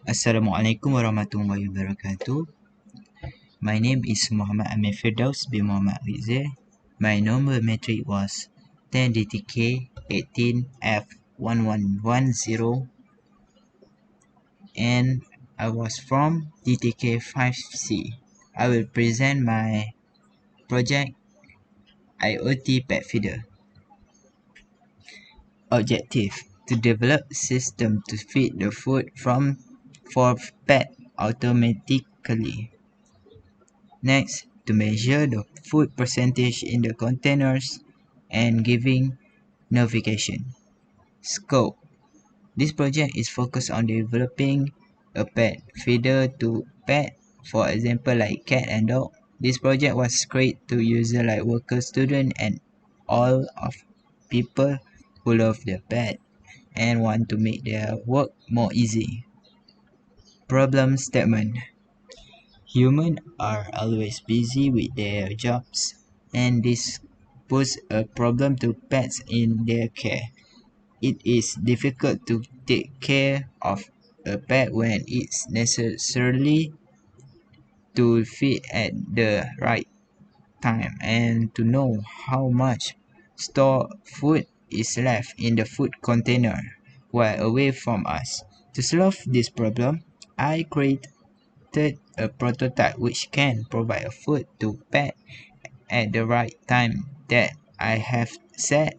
Assalamualaikum warahmatullahi wabarakatuh. My name is Muhammad Amir Firdaus bin Muhammad Rizal. My number metric was 10DTK 18F1110 and I was from DTK 5C. I will present my project IoT pet feeder. Objective: to develop a system to feed the food for pet automatically. Next, to measure the food percentage in the containers and giving navigation. Scope: this project is focused on developing a pet feeder to pet, for example like cat and dog. This project was created to users like workers, students, and all of people who love their pet and want to make their work more easy. Problem statement: humans are always busy with their jobs, and this poses a problem to pets in their care. It is difficult to take care of a pet when it's necessary to feed at the right time and to know how much stored food is left in the food container while away from us. To solve this problem, I created a prototype which can provide food to pet at the right time that I have set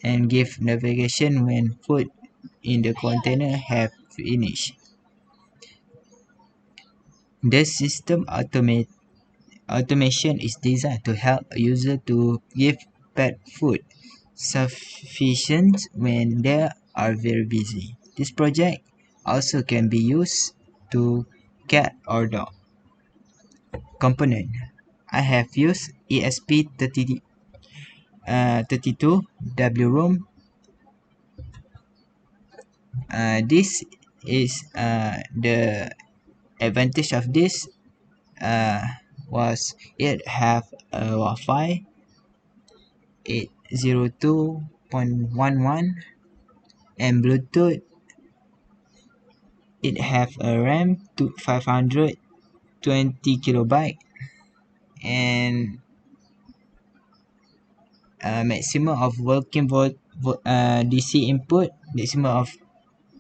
and give navigation when food in the container have finished. The system automation is designed to help a user to give pet food sufficient when they are very busy. This project also can be used to cat or dog. Component: I have used ESP32 W-ROM. This is the advantage of this was it have a Wi-Fi 802.11 and Bluetooth. It have a RAM to 520 kilobyte and maximum of working DC input. Maximum of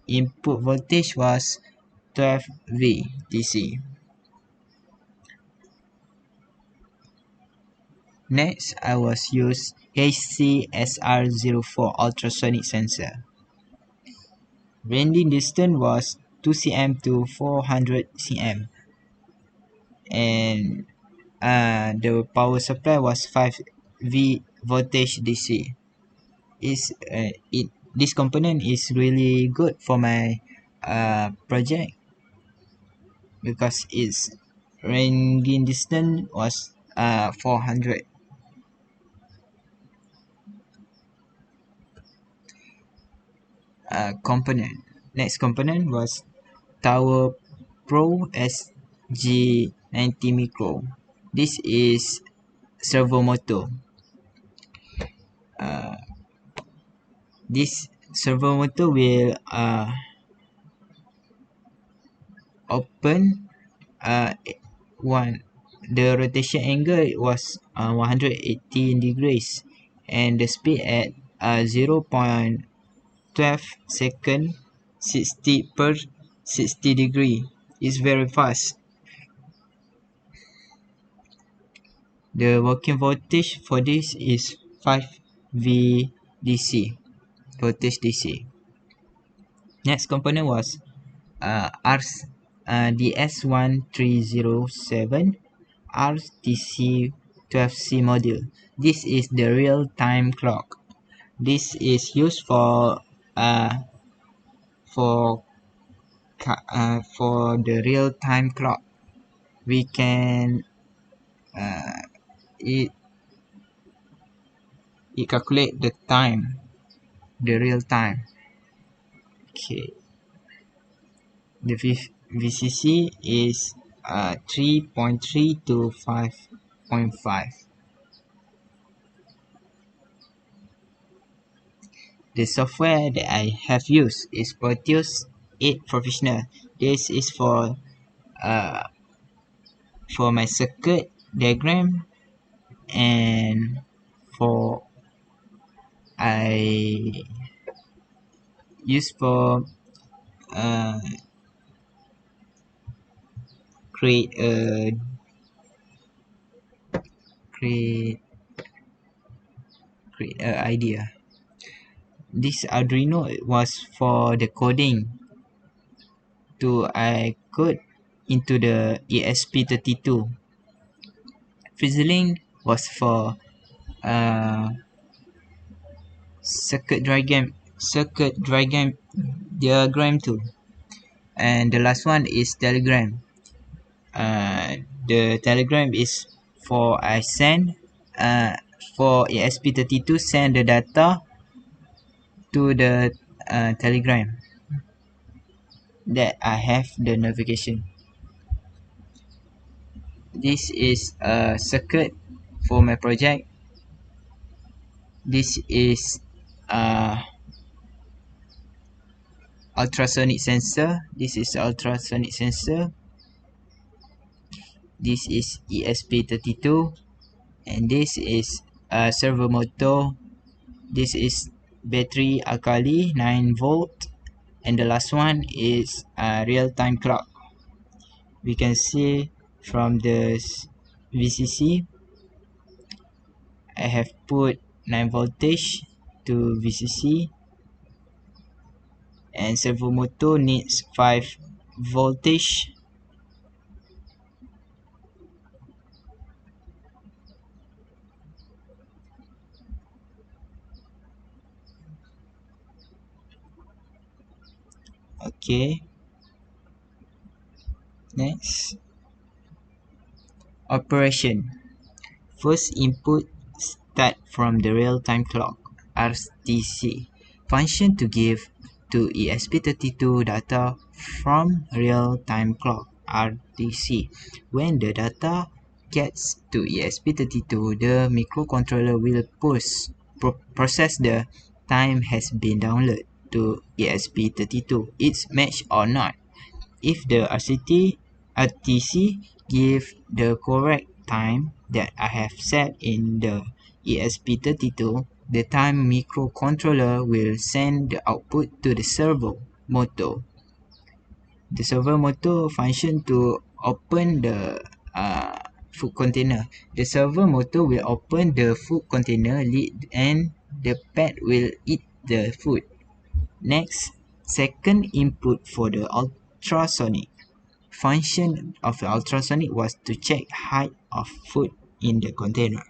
input voltage was 12V DC. Next, I was use HCSR04 ultrasonic sensor. Ranging distance was 2 cm to 400 cm, and the power supply was 5V voltage DC. This component is really good for my project because its ranging distance was 400. Component. Next component was Tower Pro SG90 Micro. This is servo motor. This servo motor will open one. The rotation angle was 180 degrees and the speed at 0.12 second 60 per 60 degree is very fast. The working voltage for this is 5V DC, voltage DC. Next component was DS1307 RTC12C module. This is the real-time clock. This is used for the real-time clock. We can it calculate the time, the real time. Okay. The VCC is 3.3 to 5.5. The software that I have used is Proteus 8 professional. This is uh for my circuit diagram, and for I use for uh create a create create a idea. This Arduino was for the coding to I code into the ESP32. Frizzling was for uh, circuit diagram too. And the last one is telegram. Uh, the telegram is for I send for ESP32 send the data to the telegram that I have the notification. This is a circuit for my project. This is ultrasonic sensor. This is ultrasonic sensor. This is ESP32, and this is a servo motor. This is battery alkali 9 volt, and the last one is a real-time clock. We can see from the VCC I have put 9 voltage to VCC, and servo motor needs 5 voltage. Okay, next operation. First input start from the real-time clock RTC function to give to ESP32 data from real-time clock RTC. When the data gets to ESP32, the microcontroller will process the time has been downloaded to ESP32. It's matched or not. If the RTC give the correct time that I have set in the ESP32, the time microcontroller will send the output to the servo motor. The servo motor function to open the food container. The servo motor will open the food container lid and the pet will eat the food. Next, second input for the ultrasonic. Function of the ultrasonic was to check height of food in the container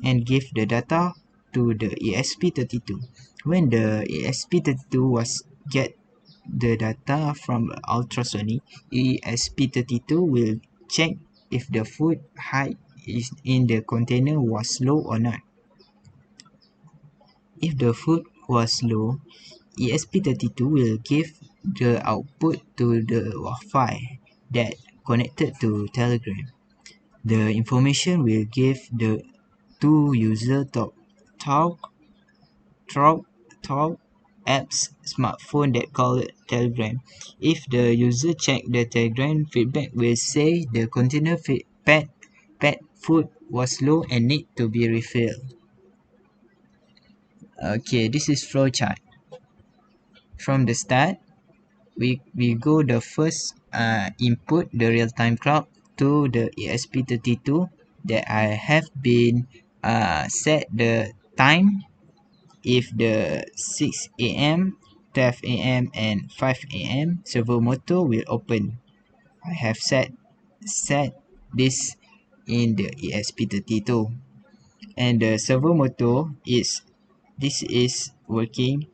and give the data to the ESP32. When the ESP32 was get the data from ultrasonic, ESP32 will check if the food height is in the container was low or not. If the food was low, ESP32 will give the output to the Wi-Fi that connected to Telegram. The information will give the two user talk apps smartphone that call it Telegram. If the user check the Telegram, feedback will say the container pet food was low and need to be refilled. Okay, this is flowchart. From the start, we go the first input the real-time clock to the ESP32 that I have been set the time. If the 6 a.m., 12 a.m. and 5 a.m. servo motor will open. I have set this in the ESP32, and the servo motor is this is working.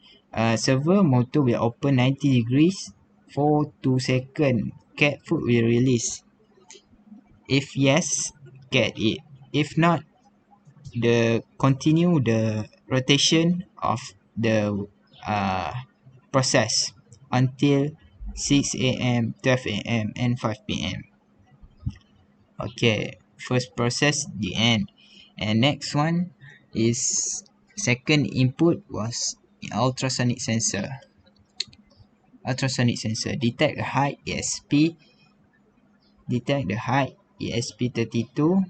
Servo motor will open 90 degrees for 2 seconds. Cat food will release. If yes, cat eat. If not, the continue the rotation of the process until 6 a.m., 12 a.m. and 5 p.m. Okay, first process the end, and next one is second input was ultrasonic sensor. ultrasonic sensor. Detect the height ESP32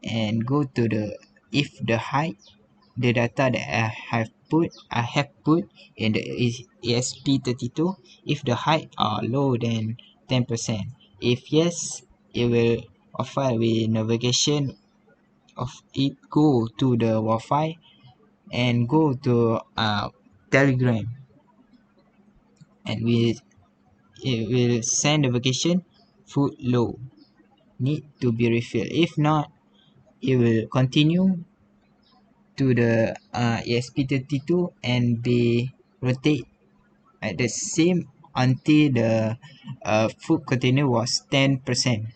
and go to the if the height the data that I have put in the ESP32 if the height are low than 10%. If yes, it will offer with navigation of it go to the Wi-Fi and go to Telegram, and it will send notification food low, need to be refilled. If not, it will continue to the ESP32 and be rotate at the same until the food container was 10%.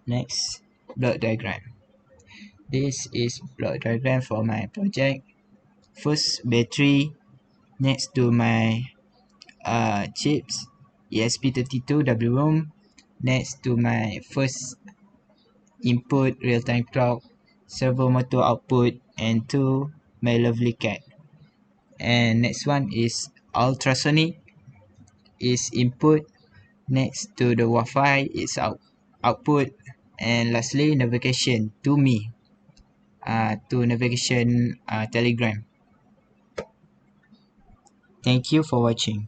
Next, block diagram. This is block diagram for my project. First, battery next to my chips ESP32 WROM next to my first input real-time clock servo motor output, and to my lovely cat. And next one is ultrasonic is input, next to the Wi-Fi is output, and lastly navigation to me to navigation Telegram. Thank you for watching.